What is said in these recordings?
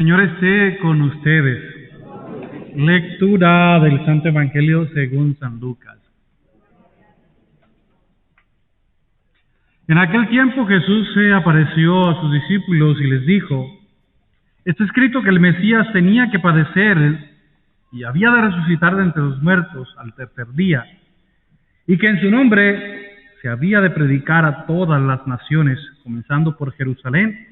Señor esté con ustedes. Lectura del Santo Evangelio según San Lucas. En aquel tiempo Jesús se apareció a sus discípulos y les dijo: está escrito que el Mesías tenía que padecer y había de resucitar de entre los muertos al tercer día, y que en su nombre se había de predicar a todas las naciones, comenzando por Jerusalén,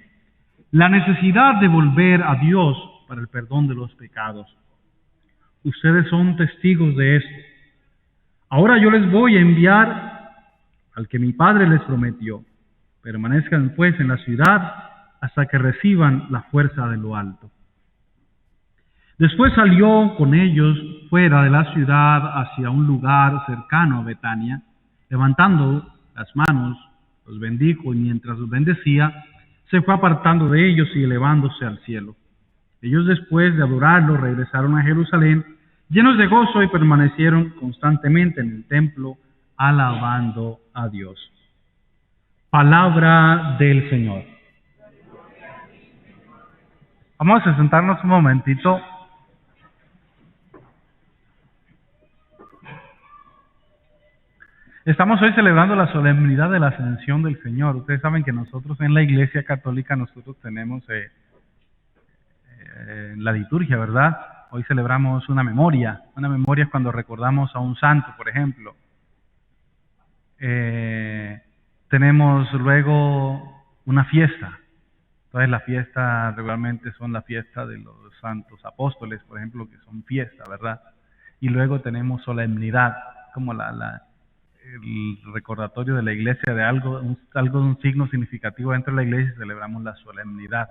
la necesidad de volver a Dios para el perdón de los pecados. Ustedes son testigos de esto. Ahora yo les voy a enviar al que mi Padre les prometió. Permanezcan pues en la ciudad hasta que reciban la fuerza de lo alto. Después salió con ellos fuera de la ciudad hacia un lugar cercano a Betania. Levantando las manos, los bendijo, y mientras los bendecía, se fue apartando de ellos y elevándose al cielo. Ellos, después de adorarlo, regresaron a Jerusalén, llenos de gozo, y permanecieron constantemente en el templo, alabando a Dios. Palabra del Señor. Vamos a sentarnos un momentito. Estamos hoy celebrando la solemnidad de la Ascensión del Señor. Ustedes saben que nosotros en la Iglesia Católica tenemos la liturgia, ¿verdad? Hoy celebramos una memoria. Una memoria es cuando recordamos a un santo, por ejemplo. Tenemos luego una fiesta. Entonces la fiesta regularmente son la fiesta de los santos apóstoles, por ejemplo, que son fiesta, ¿verdad? Y luego tenemos solemnidad, como el recordatorio de la iglesia de algo de un signo significativo dentro de la iglesia. Celebramos la solemnidad.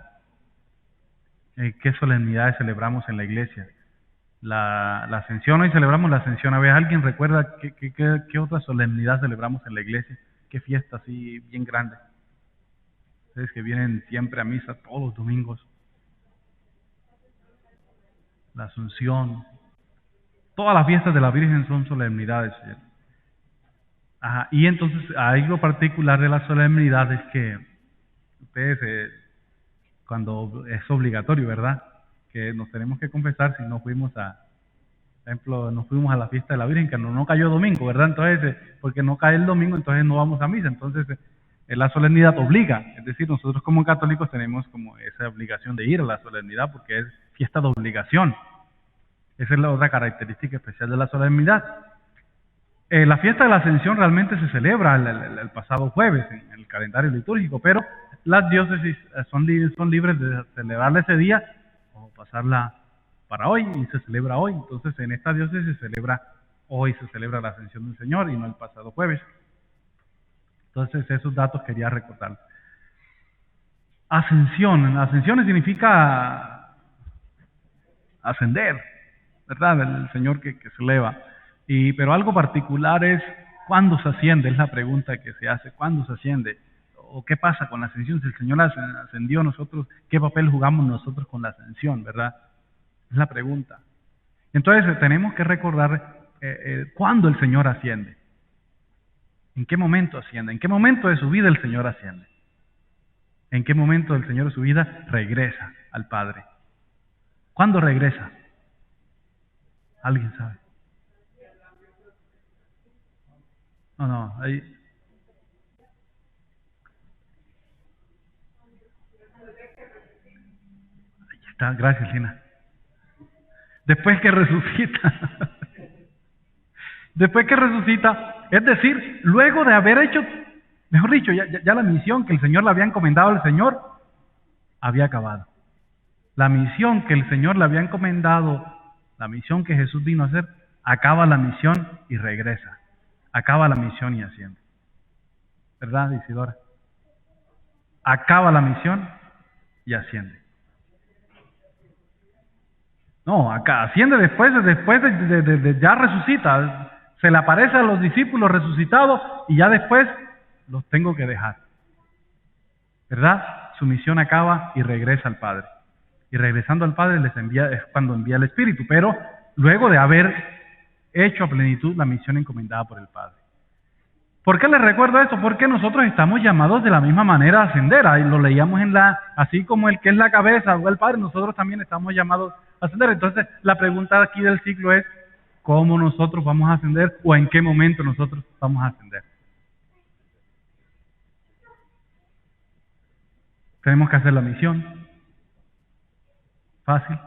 ¿Qué solemnidades celebramos en la iglesia? La Ascensión. Hoy celebramos la Ascensión. A ver, ¿alguien recuerda qué otra solemnidad celebramos en la iglesia? ¿Qué fiesta así bien grande? Ustedes que vienen siempre a misa todos los domingos. La Asunción. Todas las fiestas de la Virgen son solemnidades. Ajá. Y entonces hay lo particular de la solemnidad es que ustedes, cuando es obligatorio, ¿verdad?, que nos tenemos que confesar si no fuimos por ejemplo, no fuimos a la fiesta de la Virgen, que no cayó domingo, ¿verdad? Entonces, porque no cae el domingo, entonces no vamos a misa. Entonces, la solemnidad obliga. Es decir, nosotros como católicos tenemos como esa obligación de ir a la solemnidad porque es fiesta de obligación. Esa es la otra característica especial de la solemnidad. La fiesta de la Ascensión realmente se celebra el pasado jueves en el calendario litúrgico, pero las diócesis son libres de celebrarla ese día o pasarla para hoy, y se celebra hoy. Entonces en esta diócesis hoy se celebra la Ascensión del Señor y no el pasado jueves. Entonces esos datos quería recordar. Ascensión significa ascender, ¿verdad? El Señor que se eleva. Pero algo particular es cuándo se asciende, es la pregunta que se hace. ¿Cuándo se asciende? ¿O qué pasa con la ascensión? Si el Señor ascendió, nosotros, ¿qué papel jugamos nosotros con la ascensión, verdad? Es la pregunta. Entonces tenemos que recordar cuándo el Señor asciende. ¿En qué momento asciende? ¿En qué momento de su vida el Señor asciende? ¿En qué momento del Señor de su vida regresa al Padre? ¿Cuándo regresa? ¿Alguien sabe? No, ahí está, gracias, Lina. Después que resucita. Después que resucita, es decir, luego de haber hecho, mejor dicho, ya la misión que el Señor le había encomendado al Señor había acabado. La misión que el Señor le había encomendado, la misión que Jesús vino a hacer, acaba la misión y regresa. Acaba la misión y asciende. ¿Verdad, Isidora? Acaba la misión y asciende. No, acá asciende después de ya resucita. Se le aparece a los discípulos resucitados y ya después los tengo que dejar. ¿Verdad? Su misión acaba y regresa al Padre. Y regresando al Padre es cuando envía el Espíritu, pero luego de haber hecho a plenitud la misión encomendada por el Padre. ¿Por qué les recuerdo esto? Porque nosotros estamos llamados de la misma manera a ascender. Ahí lo leíamos así como el que es la cabeza o el Padre, nosotros también estamos llamados a ascender. Entonces, la pregunta aquí del ciclo es, ¿cómo nosotros vamos a ascender o en qué momento nosotros vamos a ascender? Tenemos que hacer la misión. Fácil.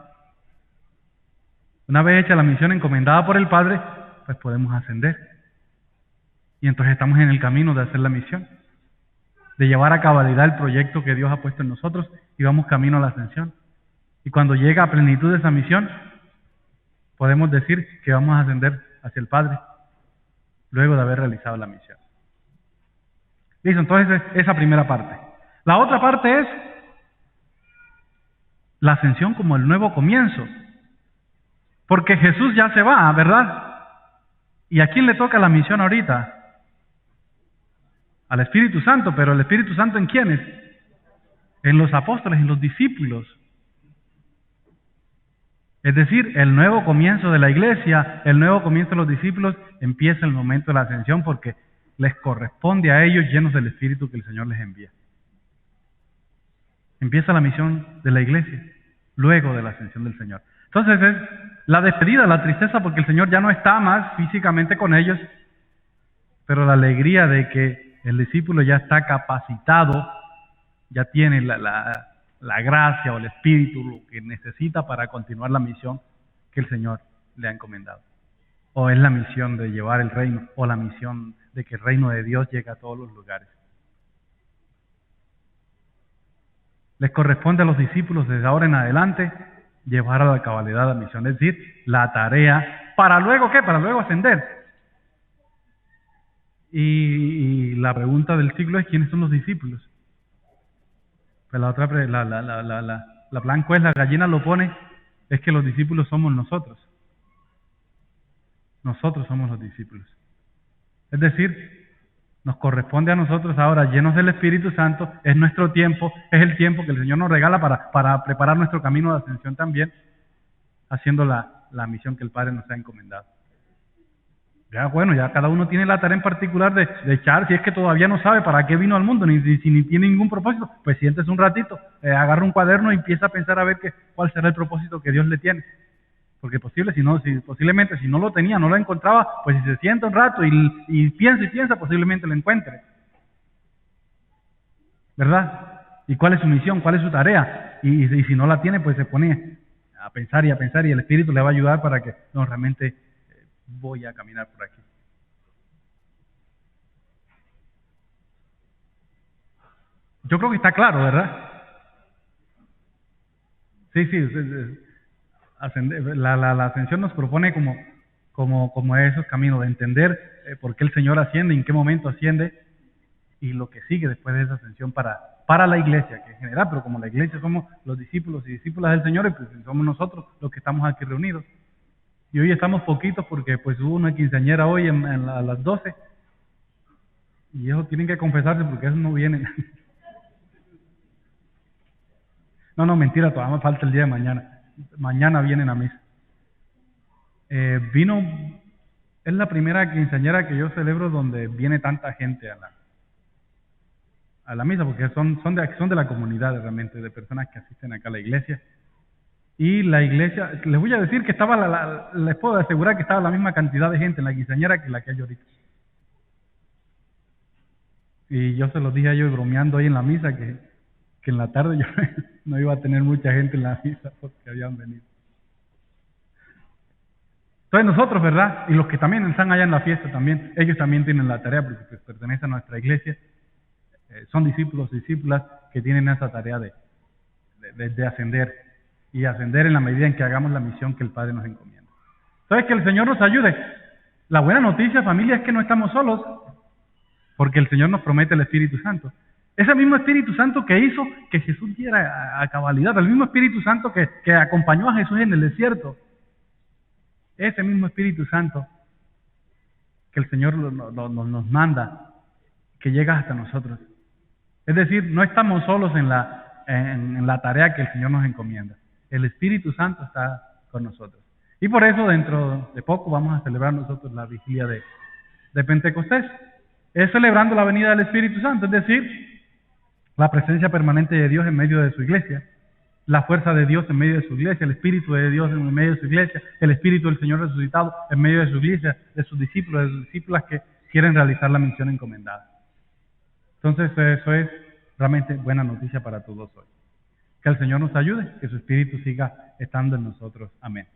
Una vez hecha la misión encomendada por el Padre, pues podemos ascender. Y entonces estamos en el camino de hacer la misión, de llevar a cabalidad el proyecto que Dios ha puesto en nosotros y vamos camino a la ascensión. Y cuando llega a plenitud de esa misión, podemos decir que vamos a ascender hacia el Padre, luego de haber realizado la misión. Listo, entonces esa primera parte. La otra parte es la ascensión como el nuevo comienzo. Porque Jesús ya se va, ¿verdad? ¿Y a quién le toca la misión ahorita? Al Espíritu Santo, pero ¿el Espíritu Santo en quiénes? En los apóstoles, en los discípulos. Es decir, el nuevo comienzo de la iglesia, el nuevo comienzo de los discípulos, empieza el momento de la ascensión porque les corresponde a ellos llenos del Espíritu que el Señor les envía. Empieza la misión de la iglesia, luego de la ascensión del Señor. Entonces es la despedida, la tristeza porque el Señor ya no está más físicamente con ellos, pero la alegría de que el discípulo ya está capacitado, ya tiene la gracia o el espíritu, lo que necesita para continuar la misión que el Señor le ha encomendado. O es la misión de llevar el reino, o la misión de que el reino de Dios llegue a todos los lugares. Les corresponde a los discípulos desde ahora en adelante llevar a la cabalidad la misión, es decir, la tarea, ¿para luego qué? Para luego ascender. Y la pregunta del siglo es ¿quiénes son los discípulos? Pues la otra, la blanco es, la gallina lo pone, es que los discípulos somos nosotros. Nosotros somos los discípulos. Es decir, nos corresponde a nosotros ahora, llenos del Espíritu Santo, es nuestro tiempo, es el tiempo que el Señor nos regala para preparar nuestro camino de ascensión también, haciendo la misión que el Padre nos ha encomendado. Ya bueno, ya cada uno tiene la tarea en particular de echar, si es que todavía no sabe para qué vino al mundo, ni tiene ningún propósito, pues siéntese un ratito, agarra un cuaderno y empieza a pensar a ver cuál será el propósito que Dios le tiene. Porque posiblemente si no lo tenía, no lo encontraba, pues si se sienta un rato y piensa, posiblemente lo encuentre. ¿Verdad? ¿Y cuál es su misión? ¿Cuál es su tarea? Y si no la tiene, pues se pone a pensar y el Espíritu le va a ayudar para que no realmente voy a caminar por aquí. Yo creo que está claro, ¿verdad? Sí, la ascensión nos propone como esos caminos de entender por qué el Señor asciende, en qué momento asciende y lo que sigue después de esa ascensión para la iglesia, que en general, pero como la iglesia somos los discípulos y discípulas del Señor, y pues somos nosotros los que estamos aquí reunidos. Y hoy estamos poquitos porque pues hubo una quinceañera hoy a las 12 y ellos tienen que confesarse porque esos no vienen. No, mentira, todavía me falta el día de mañana. Mañana vienen a misa. Es la primera quinceañera que yo celebro donde viene tanta gente a la misa, porque son de la comunidad realmente, de personas que asisten acá a la iglesia. Y la iglesia, les voy a decir que les puedo asegurar que estaba la misma cantidad de gente en la quinceañera que la que hay ahorita. Y yo se los dije a ellos bromeando ahí en la misa que en la tarde yo no iba a tener mucha gente en la misa porque habían venido. Entonces nosotros, ¿verdad? Y los que también están allá en la fiesta también, ellos también tienen la tarea porque pues, pertenecen a nuestra iglesia. Son discípulos y discípulas que tienen esa tarea de ascender. Y ascender en la medida en que hagamos la misión que el Padre nos encomienda. Entonces, que el Señor nos ayude. La buena noticia, familia, es que no estamos solos, porque el Señor nos promete el Espíritu Santo. Ese mismo Espíritu Santo que hizo que Jesús diera a cabalidad, el mismo Espíritu Santo que acompañó a Jesús en el desierto, ese mismo Espíritu Santo que el Señor nos manda, que llega hasta nosotros. Es decir, no estamos solos en la tarea que el Señor nos encomienda. El Espíritu Santo está con nosotros. Y por eso dentro de poco vamos a celebrar nosotros la vigilia de Pentecostés. Es celebrando la venida del Espíritu Santo, es decir, la presencia permanente de Dios en medio de su iglesia, la fuerza de Dios en medio de su iglesia, el Espíritu de Dios en medio de su iglesia, el Espíritu del Señor resucitado en medio de su iglesia, de sus discípulas que quieren realizar la misión encomendada. Entonces, eso es realmente buena noticia para todos hoy. Que el Señor nos ayude, que su Espíritu siga estando en nosotros. Amén.